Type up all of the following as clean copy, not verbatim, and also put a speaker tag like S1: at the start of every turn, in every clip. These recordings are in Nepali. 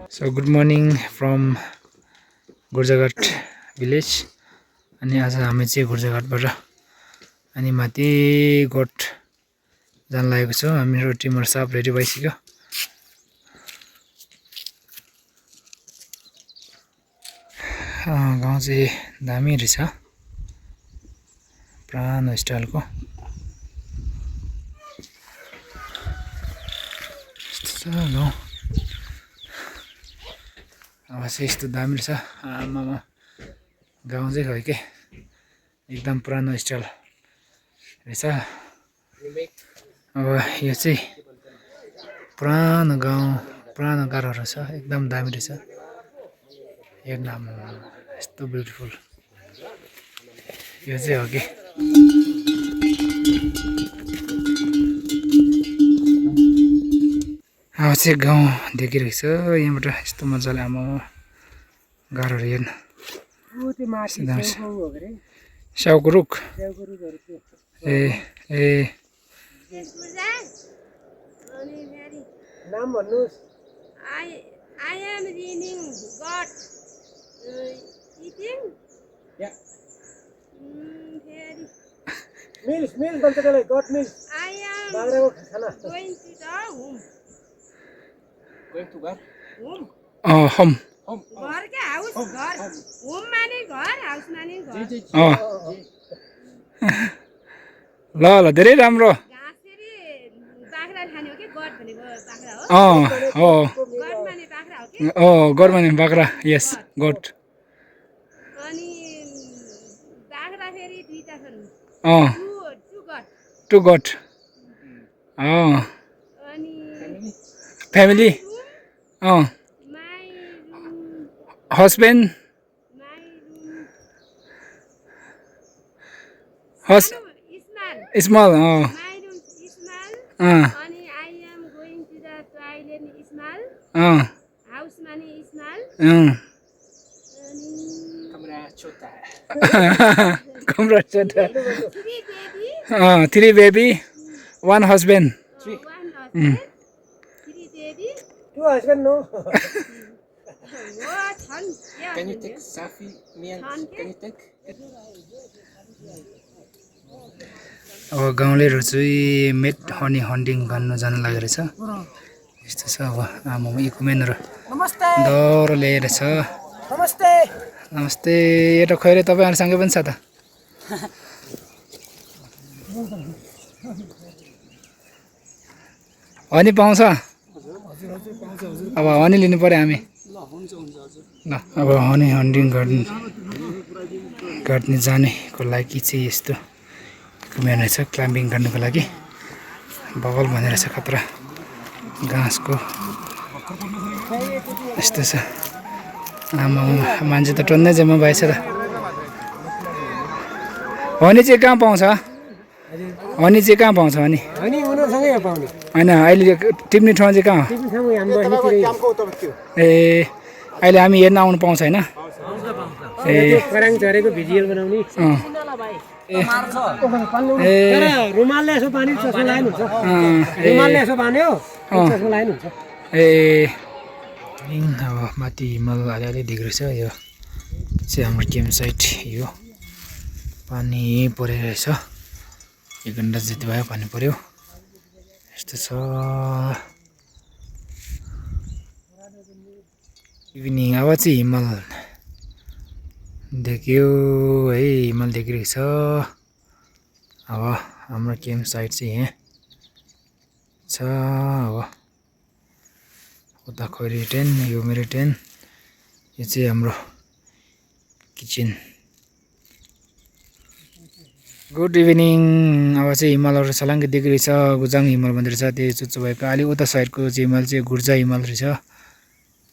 S1: So good morning from गुर्जाघाट village. अनि आज हामी चाहिँ गुर्जाघाटबाट अनि माथि गोठ जान लागेको छौँ। हाम्रो टिमहरु सब रेडी भइसक्यो। गाउँ चाहिँ दामी रहेछ, पुरानो स्टाइलको। गाउँ अब चाहिँ यस्तो दामी रहेछ। आमामा गाउँ चाहिँ खै के एकदम पुरानो स्टाइल रहेछ। अब यो चाहिँ पुरानो गाउँ, पुरानो घरहरु छ, एकदम दामी रहेछ। एकदम यस्तो ब्युटिफुल यो चाहिँ हो के। अब चाहिँ गाउँ देखिरहेको छ यहाँबाट यस्तो मजाले। आमा घरहरु हेर्न स्याउको रुख। ए
S2: नाम भन्नुस्।
S3: I am reading God eating.
S2: Yeah.
S3: Very.
S2: Meals भन्छ त्यसलाई, गट मिल्स।
S3: I am
S2: बाख्राको खाना।
S3: going to the home.
S2: Going to where?
S3: Home.
S1: Home.
S2: Home.
S3: घर के हाउस घर। होम माने घर, हाउस माने घर।
S1: ल ल धेरै राम्रो।
S3: घाँसरी बाख्रा खाने हो के गड भनेको बाख्रा हो। गड माने बाख्रा हो के।
S1: गड माने बाख्रा, यस गड।
S3: अनि बाख्रा फेरि दुईटा छन्।
S1: Two goat.
S3: अनि
S1: family.
S3: my
S1: husband.
S3: my
S1: small.
S3: my room is small. Ani I am going to the toilet is small. House money is small.
S2: कमरा छोटा है।
S1: कमरा छोटा।
S3: Three baby.
S1: 3 baby, 1 husband.
S3: One husband. 3 baby.
S2: 2 husband no.
S3: What?
S2: Can you take selfie? Me and can you take?
S1: अब गाउँलेहरू चाहिँ मेट हनी हन्टिङ गर्न जान लागेको रहेछ। यस्तो छ अब आमामा इक्विपमेन्टहरु दौरो ल्याएर छ।
S2: नमस्ते।
S1: नमस्ते। एउटा खैरे तपाईहरुसँगै पनि छ त। हनी पाउँछ? अब हनी लिनु पर्यो हामी। ल अब हनी हन्टिङ गर्ने जानेको लागि चाहिँ यस्तो इक्विपमेन्ट छ क्लाइम्बिङ गर्नको लागि। बगल भनेर छ खतरा घाँसको यस्तो छ। आमा मान्छे त टन्नै जम्मा भएछ त। हनी चाहिँ कहाँ पाउँछ? हनी चाहिँ कहाँ पाउँछ? हनी
S2: हनी उनीहरुसँगै हो पाउने।
S1: हैन अहिले टिप्ने ठाउँ चाहिँ कहाँ हो?
S2: टिप्ने ठाउँ हामी बस्नेतिर क्याम्पको उतापट्टि हो।
S1: ए अहिले हामी हेर्न आउनु पाउँछ हैन?
S2: ए कराङ झरेको भिडियो बनाउने। तर रुमालले यसो पानी चस्मा लाइन हुन्छ। रुमालले यसो बान्यो चस्मा लाइन हुन्छ।
S1: अब माथि हिमाल अलिअलि देख्दैछ। यो चाहिँ हाम्रो क्याम्प साइट। यो पानी परिरहेछ, 1 घण्टा जति भयो पानी पर्यो। यस्तो छ। इभिनिङ अब चाहिँ हिमाल देख्यो है, हिमाल देखिरहेको छ। अब हाम्रो क्याम्प साइट चाहिँ यहाँ छ। अब उता खैरी टेन्ट, यो मेरो टेन्ट, यो चाहिँ हाम्रो किचन। Good evening. अब चाहिँ हिमालहरु छलाङ्गे देखिरहेछ। गुजाङ हिमाल भन्दो रहेछ। त्यो चुच्चो भएको अलि उता साइडको चाहिँ हिमाल चाहिँ गुर्जा हिमाल रहेछ।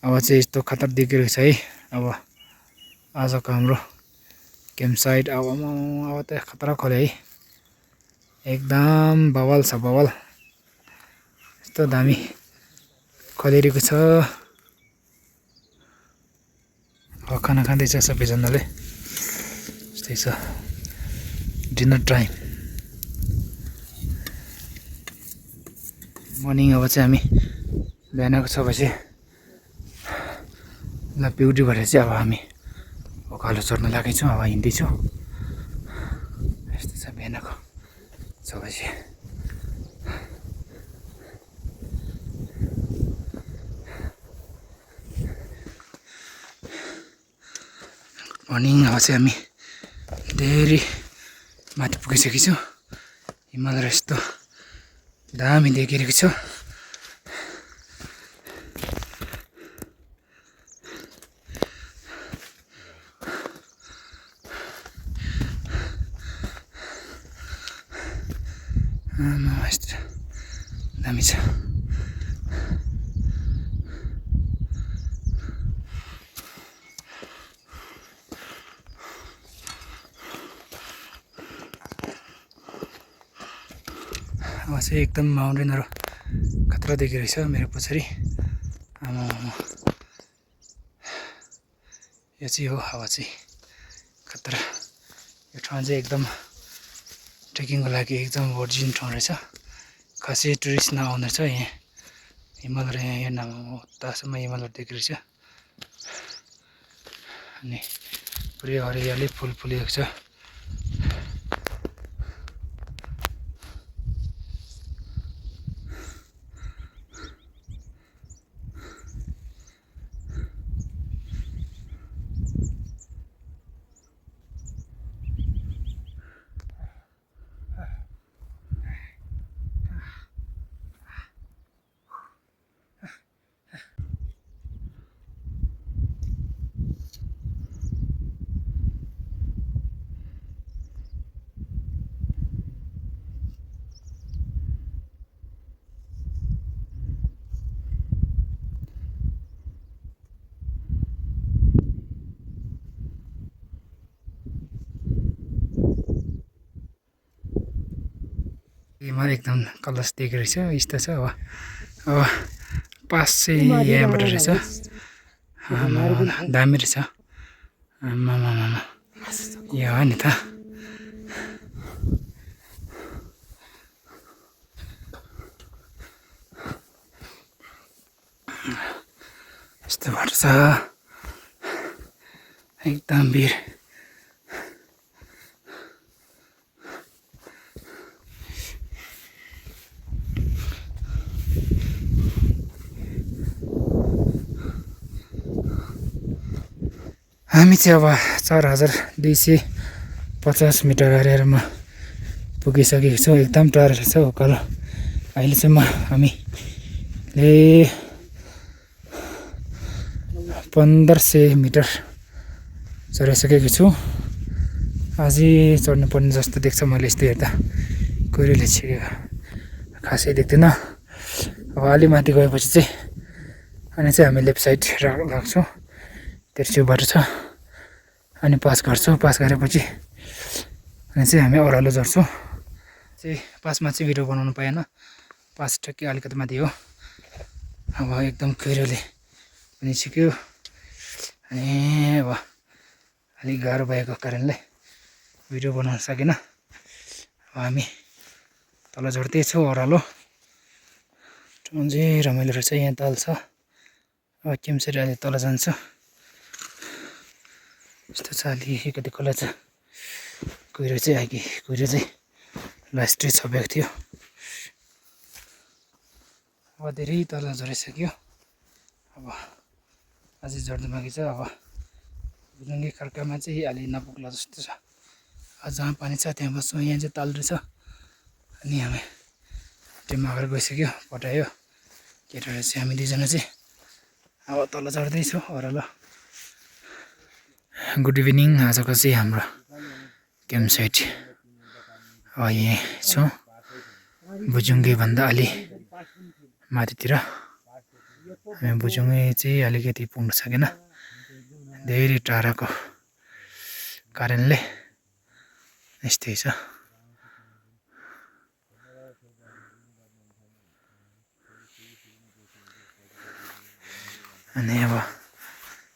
S1: अब चाहिँ यस्तो खतर देखिरहेछ है। अब आजको हाम्रो क्याम्प साइट अब त खतरा खोले है। एकदम बवाल छ, बवाल। यस्तो दामी खोलिरहेको छ। अब खाना खाँदैछ सबैजनाले। यस्तै छ डिनर टाइम। मर्निङ अब चाहिँ हामी बिहानको 6 बजे ल ब्युटी भएर चाहिँ अब हामी उकालो चढ्न लागेछौँ अब हिँड्दैछौँ यस्तो छ बिहानको चौबसी मर्निङ अब चाहिँ हामी धेरै माथि पुगिसकेको छौँ हिमाल र यस्तो दामी देखिरहेको छ यस्तो दामी छ अब चाहिँ एकदम माउन्टेनहरू खतरा देखिरहेछ मेरो पछाडि आमा यो चाहिँ हो हावा चाहिँ खतरा यो ठाउँ चाहिँ एकदम ट्रेकिङको लागि एकदम भर्जिन ठाउँ रहेछ खासै टुरिस्ट नआउँदो रहेछ यहाँ हिमाल र यहाँ उतासम्म हिमालहरू देखिरहेछ अनि पुरै हरियाली फुल फुलेको छ हिमाल एकदम कलस देखिरहेछ यस्तो छ अब पास चाहिँ यहाँबाट रहेछ दामी रहेछ आमामामा यो हो नि त यस्तो बाटो छ एकदम भिड हामी चाहिँ अब 4250 मिटर गरेरमा पुगिसकेको छौँ एकदम टाढो रहेछ उकालो अहिलेसम्म हामीले 1500 मिटर चढिसकेको छु अझै चढ्नुपर्ने जस्तो देख्छ मैले यस्तो हेर्दा कुहिरोले छिरेको खासै देख्दैन अब अलि माथि गएपछि चाहिँ अनि चाहिँ हामी लेफ्ट साइड लाग्छौँ तेर्सो बाटो छ अनि पास गर्छौँ पास गरेपछि अनि चाहिँ हामी ओह्रालो झर्छौँ चाहिँ पासमा चाहिँ भिडियो बनाउनु पाएन पास ठ्याक्कै अलिकति माथि हो अब एकदम कुहिरोले पनि छिक्यो अनि अब अलिक गाह्रो भएको कारणले भिडियो बनाउन सकेन अब हामी तल झर्दैछौँ ओह्रालो ठाउँ चाहिँ रमाइलो रहेछ यहाँ ताल छ अब केमसरी अहिले तल जान्छ यस्तो छ अलिकति खोला छ कुहिरो चाहिँ आएकी कुहिरो चाहिँ लास्टै छपेको थियो अब धेरै तल झरिसक्यो अब अझै झर्नु बाँकी छ अब बुढुङ्गे खर्कामा चाहिँ अलि नपुग्ला जस्तो छ जहाँ पानी छ त्यहाँ बस्छौँ यहाँ चाहिँ ताल रहेछ अनि हामी टिममा अगाडि गइसक्यो पठायो केटाहरू चाहिँ हामी दुईजना चाहिँ अब तल झर्दैछौँ ओह्रालो गुड इभिनिङ आजको चाहिँ हाम्रो क्याम्प साइट यहाँ छौँ बुजुङ्गेभन्दा अलि माथितिर हामी बुजुङ्गे चाहिँ अलिकति पुग्नु सकेन धेरै टाढाको कारणले यस्तै छ अनि अब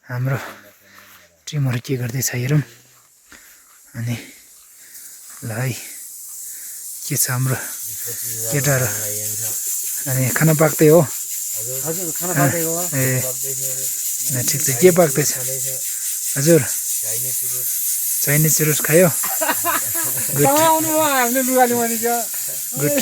S1: हाम्रो टिमहरू के गर्दैछ हेरौँ अनि ल है के छ हाम्रो केटाहरू अनि खाना पाक्दै हो
S2: हजुर खाना पाक्दै हो
S1: ए ल ठिक छ के पाक्दैछ हजुर चाइनिज चुरुट खायो
S2: आउनु हामीले लुगा ल्याउने
S1: गुड